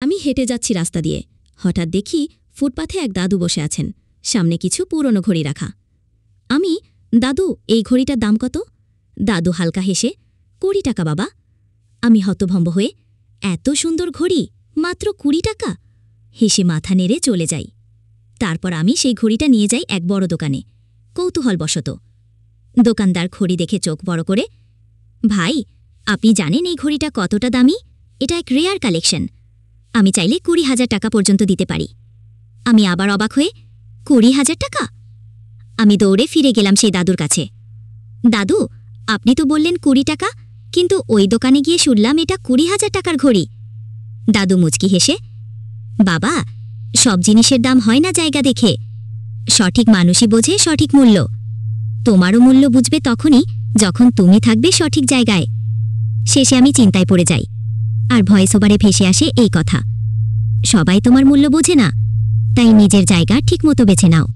আমি হেঁটে যাচ্ছি রাস্তা দিয়ে। হঠাৎ দেখি ফুটপাথে এক দাদু বসে আছেন, সামনে কিছু পুরনো ঘড়ি রাখা। আমি, দাদু, এই ঘড়িটার দাম কত? দাদু হালকা হেসে, 20 টাকা বাবা। আমি হতভম্ব হয়ে, এত সুন্দর ঘড়ি, মাত্র 20 টাকা? হেসে মাথা নেড়ে চলে যাই। তারপর আমি সেই ঘড়িটা নিয়ে যাই এক বড় দোকানে, কৌতূহলবশত। দোকানদার ঘড়ি দেখে চোখ বড় করে, ভাই, আপনি জানেন এই ঘড়িটা কতটা দামি? এটা এক রেয়ার কালেকশন। আমি চাইলে 20,000 টাকা পর্যন্ত দিতে পারি। আমি আবার অবাক হয়ে, 20,000 টাকা? আমি দৌড়ে ফিরে গেলাম সেই দাদুর কাছে। দাদু, আপনি তো বললেন 20 টাকা, কিন্তু ওই দোকানে গিয়ে শুনলাম এটা 20,000 টাকার ঘড়ি। দাদু মুচকি হেসে, বাবা, সব জিনিসের দাম হয় না জায়গা দেখে। সঠিক মানুষই বোঝে সঠিক মূল্য। তোমারও মূল্য বুঝবে তখনই যখন তুমি থাকবে সঠিক জায়গায়। শেষে আমি চিন্তায় পড়ে যাই, আর ভয়েস ওভারে ভেসে আসে এই কথা, সবাই তোমার মূল্য বোঝে না, তাই নিজের জায়গা ঠিকমতো বেছে নাও।